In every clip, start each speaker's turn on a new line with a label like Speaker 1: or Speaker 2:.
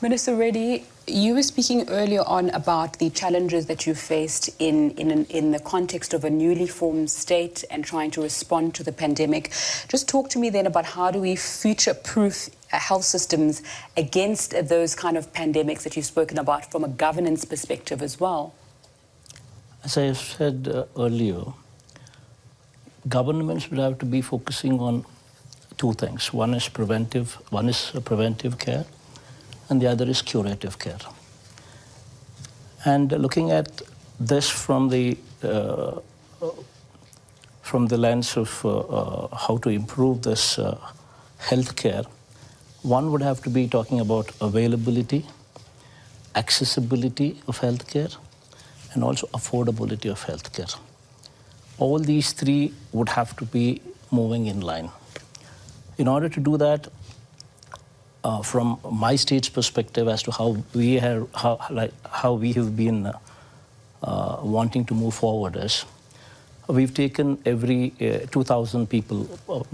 Speaker 1: Minister Reddy, you were speaking earlier on about the challenges that you faced in the context of a newly formed state and trying to respond to the pandemic. Just talk to me then about how do we future-proof health systems against those kind of pandemics that you've spoken about from a governance perspective as well?
Speaker 2: As I said earlier, governments would have to be focusing on two things. One is preventive care, and the other is curative care. And looking at this from the lens of how to improve this health care, one would have to be talking about availability, accessibility of health care, and also affordability of health care. All these three would have to be moving in line. In order to do that, from my state's perspective as to how we have been wanting to move forward is, we've taken every 2,000 people,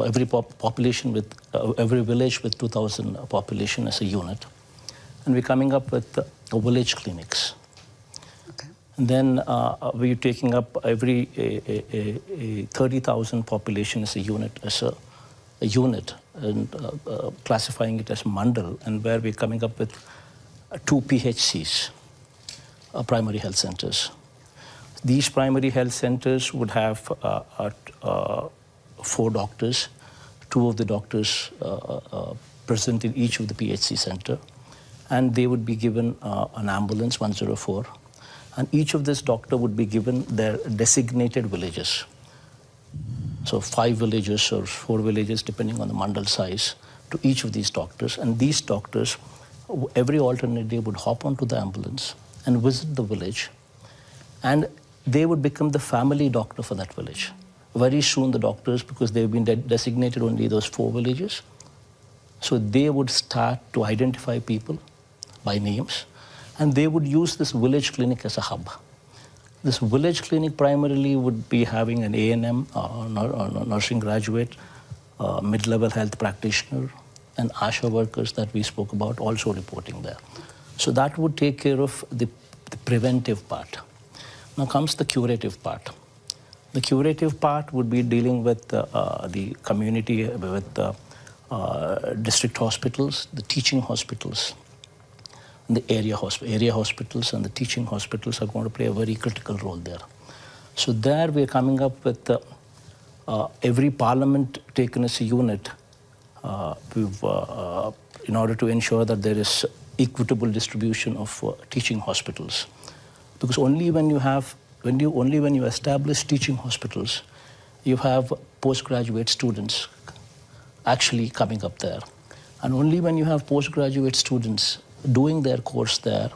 Speaker 2: every population with every village with 2,000 population as a unit, and we're coming up with village clinics.
Speaker 1: Okay.
Speaker 2: And then we're taking up every 30,000 population as a unit and classifying it as mandal, and where we're coming up with 2 PHCs, primary health centers. These primary health centers would have 4 doctors, 2 of the doctors present in each of the PHC center, and they would be given an ambulance 104, and each of this doctor would be given their designated villages. So 5 villages or 4 villages, depending on the mandal size, to each of these doctors. And these doctors, every alternate day, would hop onto the ambulance and visit the village. And they would become the family doctor for that village. Very soon the doctors, because they've been designated only those 4 villages, so they would start to identify people by names. And they would use this village clinic as a hub. This village clinic primarily would be having an A&M, nursing graduate, mid-level health practitioner, and ASHA workers that we spoke about also reporting there. So that would take care of the preventive part. Now comes the curative part. The curative part would be dealing with the community, with district hospitals, the teaching hospitals. The area hospitals and the teaching hospitals are going to play a very critical role there. So there we're coming up with every parliament taken as a unit in order to ensure that there is equitable distribution of teaching hospitals. Because only when you establish teaching hospitals, you have postgraduate students actually coming up there. And only when you have postgraduate students doing their course there,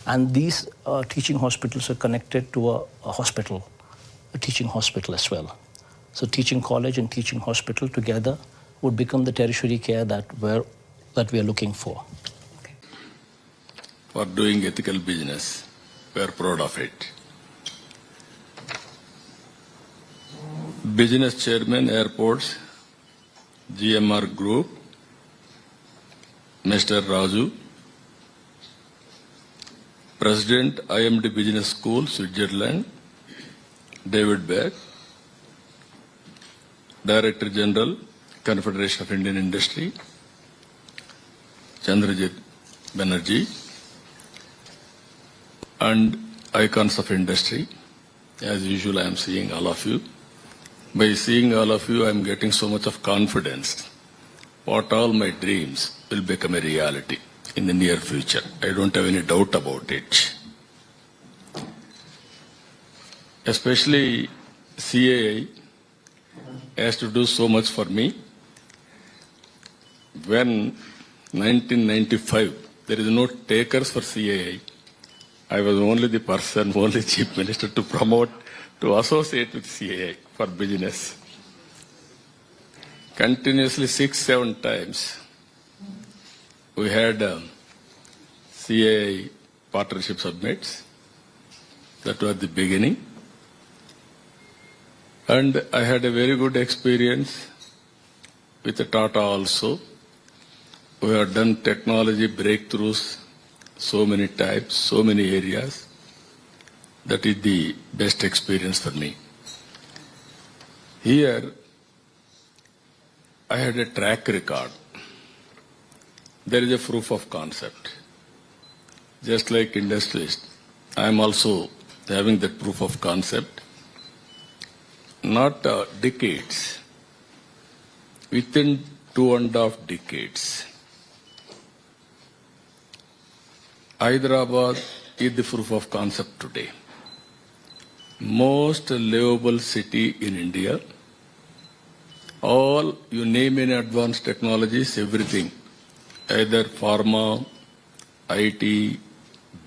Speaker 2: and these teaching hospitals are connected to a hospital, a teaching hospital as well. So teaching college and teaching hospital together would become the tertiary care that we are looking for.
Speaker 1: Okay.
Speaker 3: For doing ethical business, we are proud of it. Business Chairman, Airports, GMR Group, Mr. Raju, President, IMD Business School, Switzerland, David Beck, Director General, Confederation of Indian Industry, Chandrajit Banerjee, and icons of industry. As usual, I am seeing all of you. By seeing all of you, I am getting so much of confidence. What all my dreams will become a reality in the near future. I don't have any doubt about it. Especially CAI has to do so much for me. When 1995, there is no takers for CAI. I was only the person, only chief minister to promote, to associate with CAI for business. Continuously 6-7 times we had CAI partnership summits. That was the beginning. And I had a very good experience with the Tata also. We have done technology breakthroughs so many types, so many areas. That is the best experience for me. Here, I had a track record. There is a proof of concept. Just like industrialist, I am also having that proof of concept. Not decades. Within 2.5 decades, Hyderabad is the proof of concept today. Most livable city in India. All, you name any advanced technologies, everything. Either pharma, IT,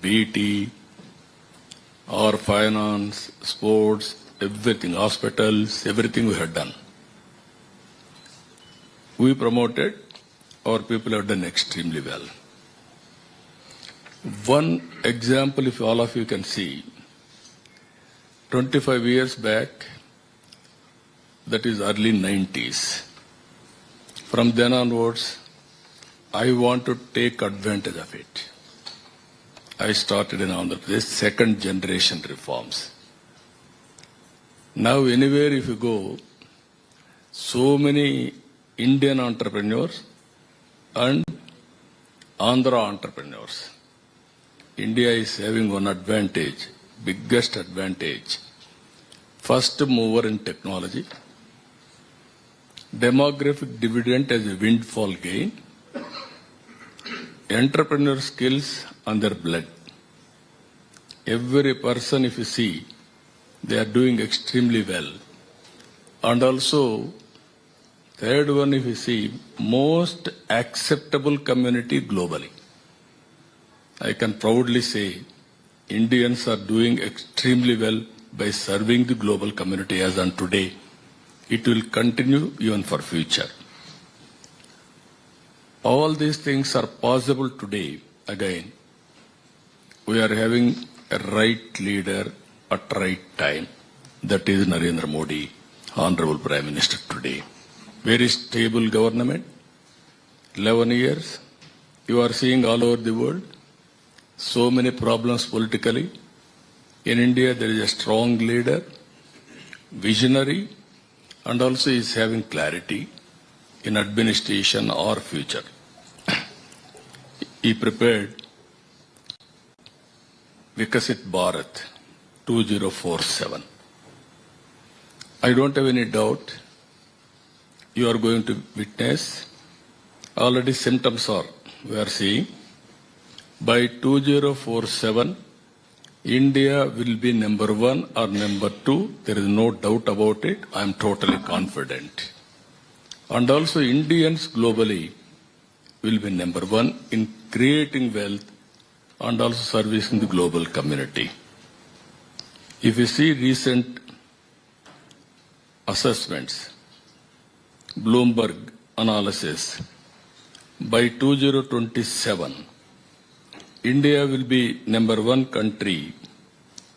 Speaker 3: BT, or finance, sports, everything, hospitals, everything we have done. We promoted, our people have done extremely well. One example, if all of you can see, 25 years back, that is early 90s. From then onwards, I want to take advantage of it. I started in Andhra Pradesh, second generation reforms. Now anywhere if you go, so many Indian entrepreneurs and Andhra entrepreneurs. India is having one advantage, biggest advantage. First mover in technology. Demographic dividend as a windfall gain. Entrepreneur skills on their blood. Every person, if you see, they are doing extremely well. And also, third one, if you see, most acceptable community globally. I can proudly say, Indians are doing extremely well by serving the global community as on today. It will continue even for future. All these things are possible today. Again, we are having a right leader at right time. That is Narendra Modi, Honorable Prime Minister today. Very stable government. 11 years. You are seeing all over the world. So many problems politically. In India, there is a strong leader, visionary, and also is having clarity in administration or future. He prepared Vikasit Bharat 2047. I don't have any doubt you are going to witness. Already symptoms are, we are seeing. By 2047, India will be number 1 or number 2. There is no doubt about it. I am totally confident. And also Indians globally will be number 1 in creating wealth and also servicing the global community. If you see recent assessments, Bloomberg analysis, by 2027, India will be number 1 country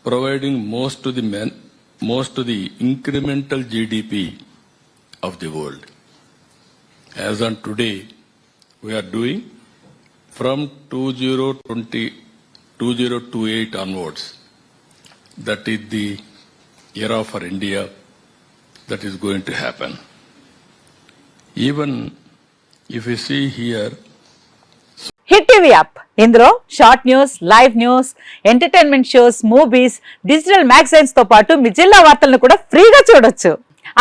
Speaker 3: providing most to the incremental GDP of the world. As on today, we are doing from 2028 onwards. That is the era for India that is going to happen. Even if you see here,
Speaker 4: hit TV app ఇందులో short news, live news, entertainment shows, movies, digital magazines తో పాటు మీ జిల్లా వార్తలను కూడా ఫ్రీగా చూడొచ్చు.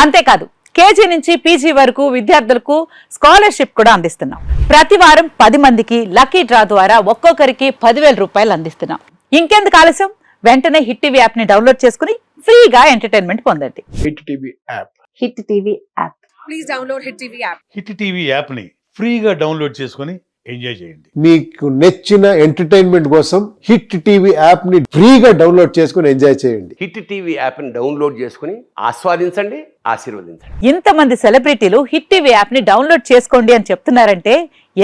Speaker 4: అంతేకాదు KG నుంచి పీజీ వరకు విద్యార్థులకు స్కాలర్షిప్ కూడా అందిస్తున్నాం. ప్రతి వారం 10 మందికి లక్కీ డ్రా ద్వారా ఒక్కొక్కరికి 10,000 రూపాయలు అందిస్తున్నాం. ఇంకెందుకు ఆలస్యం, వెంటనే హిట్ టీవీ యాప్ ని డౌన్లోడ్ చేసుకుని ఫ్రీగా ఎంటర్టైన్మెంట్ పొందండి.
Speaker 5: Hit TV app.
Speaker 4: Hit TV app.
Speaker 6: Please download hit TV app.
Speaker 5: Hit TV app ని ఫ్రీగా డౌన్లోడ్ చేసుకొని ఎంజాయ్ చేయండి.
Speaker 7: మీకు నచ్చిన ఎంటర్టైన్మెంట్ కోసం హిట్ టీవీ యాప్ ని ఫ్రీగా డౌన్లోడ్ చేసుకుని ఎంజాయ్ చేయండి.
Speaker 8: హిట్ టీవీ యాప్ ని డౌన్లోడ్ చేసుకుని ఆస్వాదించండి, ఆశీర్వదించండి.
Speaker 4: ఇంతమంది సెలబ్రిటీలు హిట్ టీవీ యాప్ ని డౌన్లోడ్ చేసుకోండి అని చెప్తున్నారంటే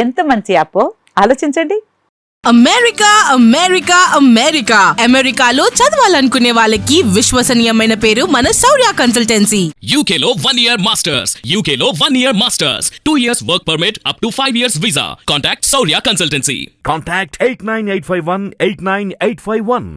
Speaker 4: ఎంత మంచి యాప్ ఆలోచించండి.
Speaker 9: అమెరికా అమెరికా అమెరికా అమెరికాలో చదవాలనుకునే వాళ్ళకి విశ్వసనీయమైన పేరు మన శౌర్య కన్సల్టెన్సీ.
Speaker 10: UK లో 1 year masters, UK లో 1 year masters, 2 years work permit up to 5 years visa. Contact Saurya Consultancy.
Speaker 11: Contact 89851 89851.